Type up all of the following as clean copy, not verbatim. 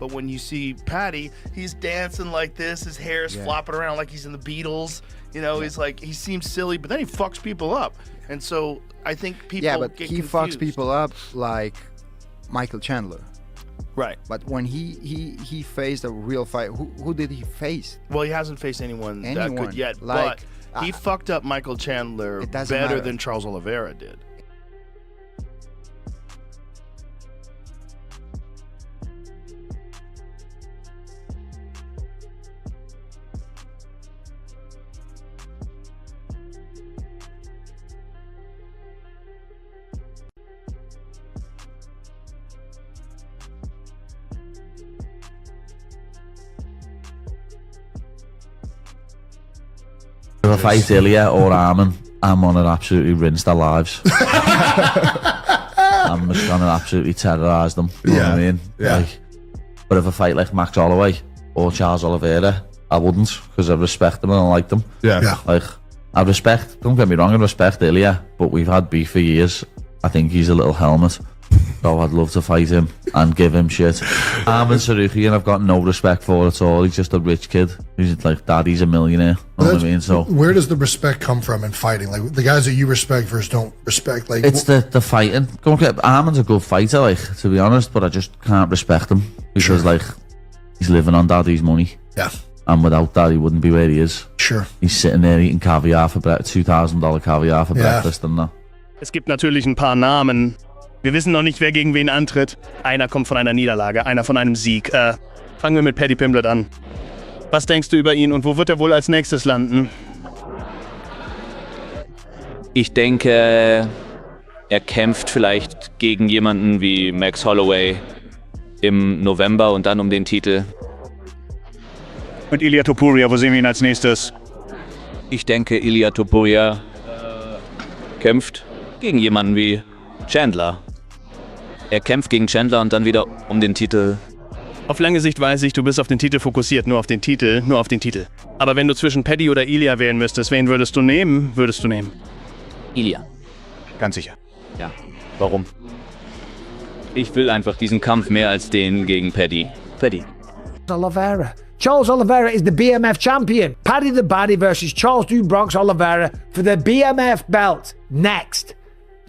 But when you see Paddy, he's dancing like this. His hair's flopping around like he's in the Beatles. You know, he's like, he seems silly, but then he fucks people up. And so I think people but get he confused. fucks people up like Michael Chandler. Right. But when he faced a real fight, who did he face? Well, he hasn't faced anyone that good yet. Like, but he fucked up Michael Chandler better than Charles Oliveira did. If I fight Ilia or Armin, I'm gonna absolutely rinse their lives. I'm just gonna absolutely terrorise them. You know what I mean? Yeah. Like, but if I fight like Max Holloway or Charles Oliveira, I wouldn't, because I respect them and I like them. Yeah. Like, I respect, don't get me wrong, I respect Ilia, but we've had beef for years. I think he's a little helmet. So I'd love to fight him and give him shit. Armin Sarukian, I've got no respect for at all. He's just a rich kid. He's like, daddy's a millionaire. You know what I mean? So where does the respect come from in fighting? Like, the guys that you respect versus don't respect, like, it's the fighting. Don't get, Armin's a good fighter, like, to be honest, but I just can't respect him because like, he's living on daddy's money. Yeah. And without that, he wouldn't be where he is. Sure. He's sitting there eating caviar for $2,000 caviar for breakfast and that. Es gibt natürlich ein paar Namen. Wir wissen noch nicht, wer gegen wen antritt. Einer kommt von einer Niederlage, einer von einem Sieg. Fangen wir mit Paddy Pimblett an. Was denkst du über ihn und wo wird er wohl als nächstes landen? Ich denke, er kämpft vielleicht gegen jemanden wie Max Holloway im November und dann um den Titel. Und Ilia Topuria, wo sehen wir ihn als nächstes? Ich denke, Ilia Topuria kämpft gegen jemanden wie Chandler. Er kämpft gegen Chandler und dann wieder um den Titel. Auf lange Sicht weiß ich, du bist auf den Titel fokussiert, nur auf den Titel, nur auf den Titel. Aber wenn du zwischen Paddy oder Ilia wählen müsstest, wen würdest du nehmen? Ilia. Ganz sicher. Ja. Warum? Ich will einfach diesen Kampf mehr als den gegen Paddy. Paddy. Oliveira. Charles Oliveira is the BMF champion. Paddy the Baddy versus Charles Du Bronx Oliveira for the BMF belt. Next.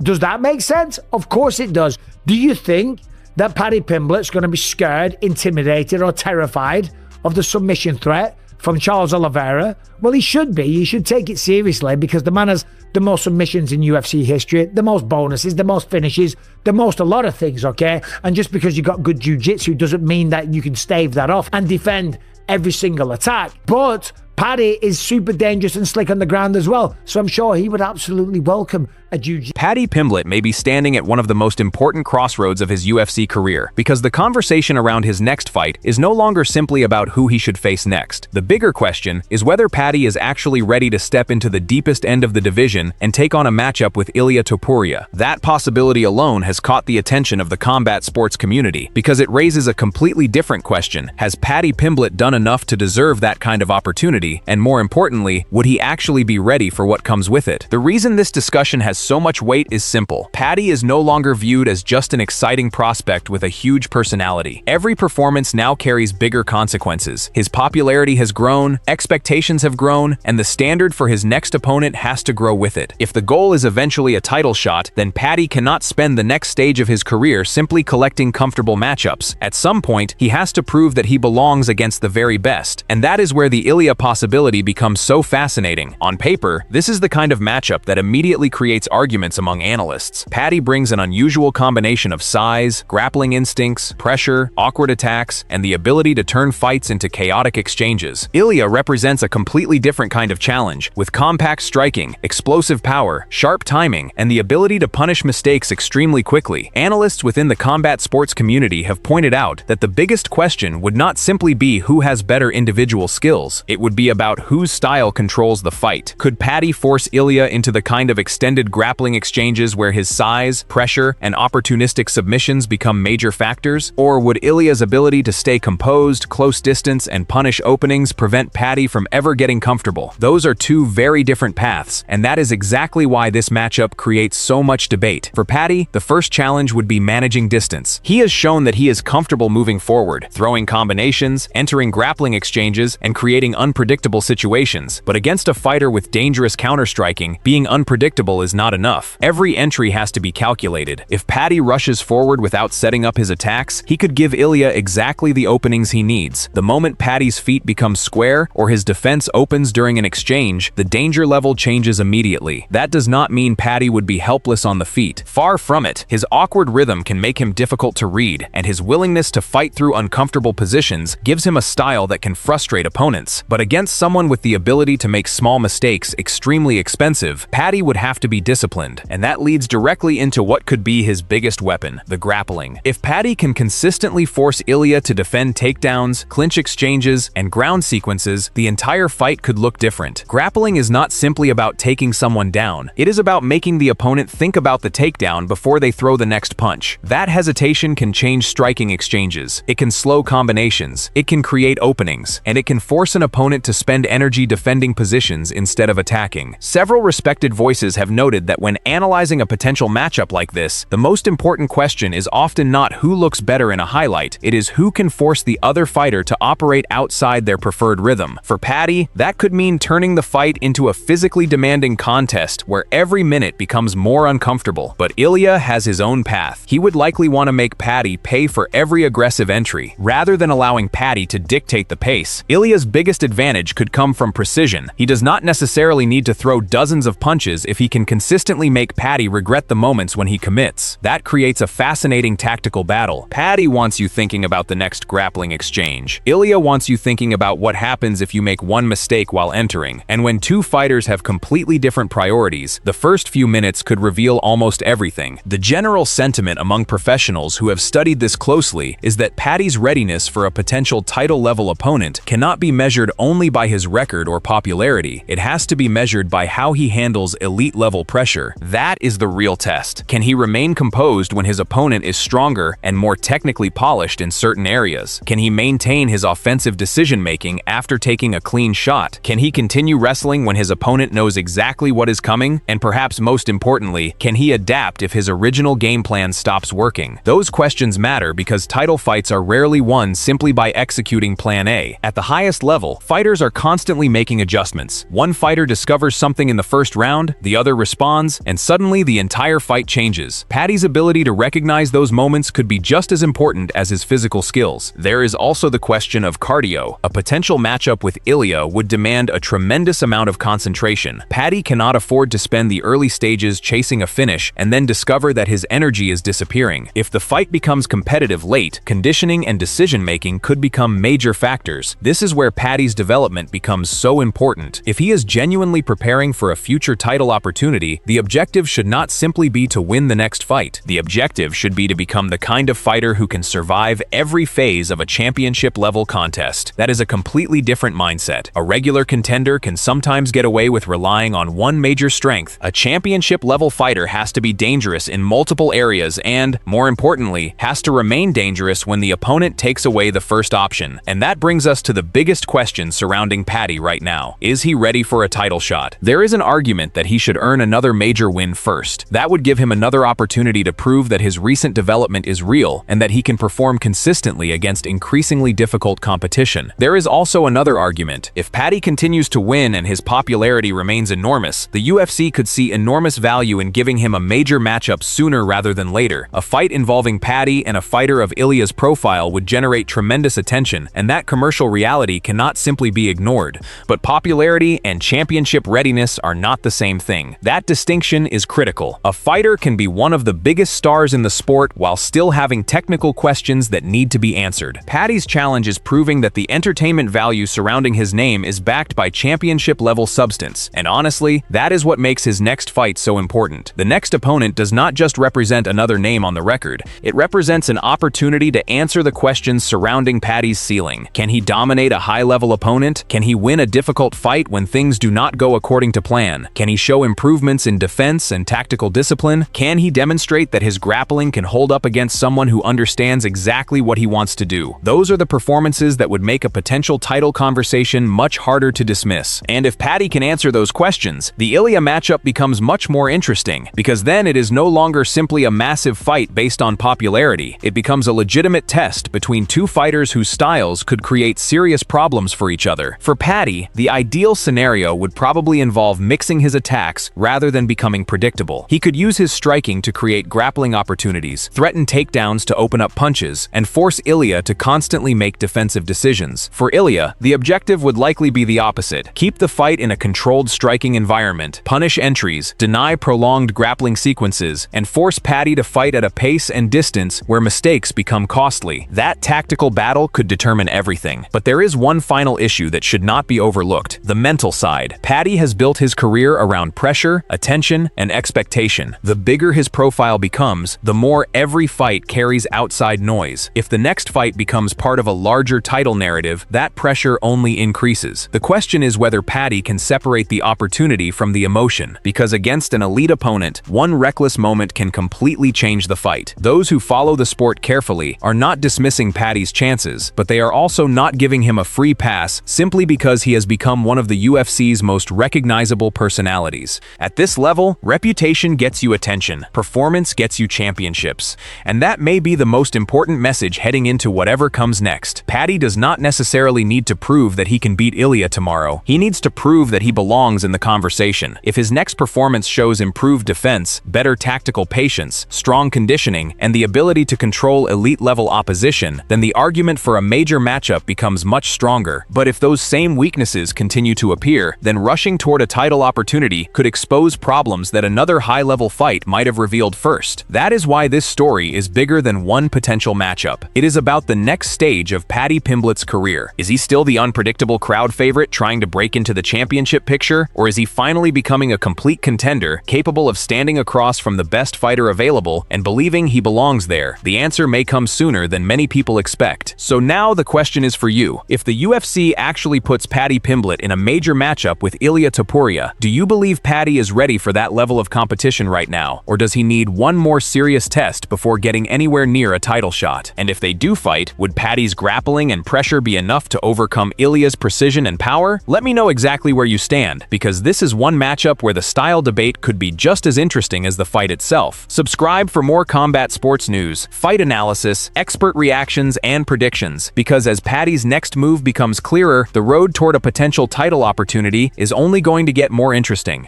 Does that make sense? Of course it does. Do you think that Paddy Pimblett's going to be scared, intimidated, or terrified of the submission threat from Charles Oliveira? Well, he should be. He should take it seriously because the man has the most submissions in UFC history, the most bonuses, the most finishes, the most a lot of things, okay? And just because you got good jiu-jitsu doesn't mean that you can stave that off and defend every single attack. But Paddy is super dangerous and slick on the ground as well, so I'm sure he would absolutely welcome a jiu-jitsu. Paddy Pimblett may be standing at one of the most important crossroads of his UFC career, because the conversation around his next fight is no longer simply about who he should face next. The bigger question is whether Paddy is actually ready to step into the deepest end of the division and take on a matchup with Ilia Topuria. That possibility alone has caught the attention of the combat sports community, because it raises a completely different question. Has Paddy Pimblett done enough to deserve that kind of opportunity? And more importantly, would he actually be ready for what comes with it? The reason this discussion has so much weight is simple. Paddy is no longer viewed as just an exciting prospect with a huge personality. Every performance now carries bigger consequences. His popularity has grown, expectations have grown, and the standard for his next opponent has to grow with it. If the goal is eventually a title shot, then Paddy cannot spend the next stage of his career simply collecting comfortable matchups. At some point, he has to prove that he belongs against the very best, and that is where the Ilia possibility becomes so fascinating. On paper, this is the kind of matchup that immediately creates arguments among analysts. Paddy brings an unusual combination of size, grappling instincts, pressure, awkward attacks, and the ability to turn fights into chaotic exchanges. Ilia represents a completely different kind of challenge, with compact striking, explosive power, sharp timing, and the ability to punish mistakes extremely quickly. Analysts within the combat sports community have pointed out that the biggest question would not simply be who has better individual skills. It would be about whose style controls the fight. Could Paddy force Ilia into the kind of extended grappling exchanges where his size, pressure, and opportunistic submissions become major factors? Or would Ilia's ability to stay composed, close distance, and punish openings prevent Paddy from ever getting comfortable? Those are two very different paths, and that is exactly why this matchup creates so much debate. For Paddy, the first challenge would be managing distance. He has shown that he is comfortable moving forward, throwing combinations, entering grappling exchanges, and creating unpredictable situations. But against a fighter with dangerous counter-striking, being unpredictable is not enough. Every entry has to be calculated. If Paddy rushes forward without setting up his attacks, he could give Ilia exactly the openings he needs. The moment Paddy's feet become square or his defense opens during an exchange, the danger level changes immediately. That does not mean Paddy would be helpless on the feet. Far from it. His awkward rhythm can make him difficult to read, and his willingness to fight through uncomfortable positions gives him a style that can frustrate opponents. But against someone with the ability to make small mistakes extremely expensive, Paddy would have to be disciplined, and that leads directly into what could be his biggest weapon, the grappling. If Paddy can consistently force Ilia to defend takedowns, clinch exchanges, and ground sequences, the entire fight could look different. Grappling is not simply about taking someone down. It is about making the opponent think about the takedown before they throw the next punch. That hesitation can change striking exchanges. It can slow combinations. It can create openings, and it can force an opponent to spend energy defending positions instead of attacking. Several respected voices have noted that when analyzing a potential matchup like this, the most important question is often not who looks better in a highlight, it is who can force the other fighter to operate outside their preferred rhythm. For Paddy, that could mean turning the fight into a physically demanding contest where every minute becomes more uncomfortable. But Ilia has his own path. He would likely want to make Paddy pay for every aggressive entry, rather than allowing Paddy to dictate the pace. Ilia's biggest advantage could come from precision. He does not necessarily need to throw dozens of punches if he can consistently make Paddy regret the moments when he commits. That creates a fascinating tactical battle. Paddy wants you thinking about the next grappling exchange. Ilia wants you thinking about what happens if you make one mistake while entering. And when two fighters have completely different priorities, the first few minutes could reveal almost everything. The general sentiment among professionals who have studied this closely is that Paddy's readiness for a potential title-level opponent cannot be measured only by his record or popularity. It has to be measured by how he handles elite-level pressure. That is the real test. Can he remain composed when his opponent is stronger and more technically polished in certain areas? Can he maintain his offensive decision-making after taking a clean shot? Can he continue wrestling when his opponent knows exactly what is coming? And perhaps most importantly, can he adapt if his original game plan stops working? Those questions matter because title fights are rarely won simply by executing Plan A. At the highest level, fighters are constantly making adjustments. One fighter discovers something in the first round, the other responds, and suddenly the entire fight changes. Paddy's ability to recognize those moments could be just as important as his physical skills. There is also the question of cardio. A potential matchup with Ilia would demand a tremendous amount of concentration. Paddy cannot afford to spend the early stages chasing a finish and then discover that his energy is disappearing. If the fight becomes competitive late, conditioning and decision-making could become major factors. This is where Paddy's development becomes so important. If he is genuinely preparing for a future title opportunity, the objective should not simply be to win the next fight. The objective should be to become the kind of fighter who can survive every phase of a championship-level contest. That is a completely different mindset. A regular contender can sometimes get away with relying on one major strength. A championship-level fighter has to be dangerous in multiple areas and, more importantly, has to remain dangerous when the opponent takes away the first option. And that brings us to the biggest question surrounding Paddy right now. Is he ready for a title shot? There is an argument that he should earn another major win first. That would give him another opportunity to prove that his recent development is real and that he can perform consistently against increasingly difficult competition. There is also another argument. If Paddy continues to win and his popularity remains enormous, the UFC could see enormous value in giving him a major matchup sooner rather than later. A fight involving Paddy and a fighter of Ilia's profile would generate tremendous attention, and that commercial reality cannot simply be ignored. But popularity and championship readiness are not the same thing. That distinction is critical. A fighter can be one of the biggest stars in the sport while still having technical questions that need to be answered. Paddy's challenge is proving that the entertainment value surrounding his name is backed by championship-level substance, and honestly, that is what makes his next fight so important. The next opponent does not just represent another name on the record, it represents an opportunity to answer the questions surrounding Paddy's ceiling. Can he dominate a high-level opponent? Can he win a difficult fight when things do not go according to plan? Can he show improvements difference in defense and tactical discipline? Can he demonstrate that his grappling can hold up against someone who understands exactly what he wants to do? Those are the performances that would make a potential title conversation much harder to dismiss. And if Paddy can answer those questions, the Ilia matchup becomes much more interesting, because then it is no longer simply a massive fight based on popularity. It becomes a legitimate test between two fighters whose styles could create serious problems for each other. For Paddy, the ideal scenario would probably involve mixing his attacks rather than becoming predictable. He could use his striking to create grappling opportunities, threaten takedowns to open up punches, and force Ilia to constantly make defensive decisions. For Ilia, the objective would likely be the opposite: keep the fight in a controlled striking environment, punish entries, deny prolonged grappling sequences, and force Paddy to fight at a pace and distance where mistakes become costly. That tactical battle could determine everything. But there is one final issue that should not be overlooked: the mental side. Paddy has built his career around pressure, attention, and expectation. The bigger his profile becomes, the more every fight carries outside noise. If the next fight becomes part of a larger title narrative, that pressure only increases. The question is whether Paddy can separate the opportunity from the emotion, because against an elite opponent, one reckless moment can completely change the fight. Those who follow the sport carefully are not dismissing Paddy's chances, but they are also not giving him a free pass simply because he has become one of the UFC's most recognizable personalities. At this level, reputation gets you attention, performance gets you championships, and that may be the most important message heading into whatever comes next. Paddy does not necessarily need to prove that he can beat Ilia tomorrow. He needs to prove that he belongs in the conversation. If his next performance shows improved defense, better tactical patience, strong conditioning, and the ability to control elite-level opposition, then the argument for a major matchup becomes much stronger. But if those same weaknesses continue to appear, then rushing toward a title opportunity could expose problems that another high-level fight might have revealed first. That is why this story is bigger than one potential matchup. It is about the next stage of Paddy Pimblett's career. Is he still the unpredictable crowd favorite trying to break into the championship picture, or is he finally becoming a complete contender, capable of standing across from the best fighter available and believing he belongs there? The answer may come sooner than many people expect. So now the question is for you. If the UFC actually puts Paddy Pimblett in a major matchup with Ilia Topuria, do you believe Paddy is ready for that level of competition right now, or does he need one more serious test before getting anywhere near a title shot? And if they do fight, would Paddy's grappling and pressure be enough to overcome Ilia's precision and power? Let me know exactly where you stand, because this is one matchup where the style debate could be just as interesting as the fight itself. Subscribe for more combat sports news, fight analysis, expert reactions, and predictions, because as Paddy's next move becomes clearer, the road toward a potential title opportunity is only going to get more interesting.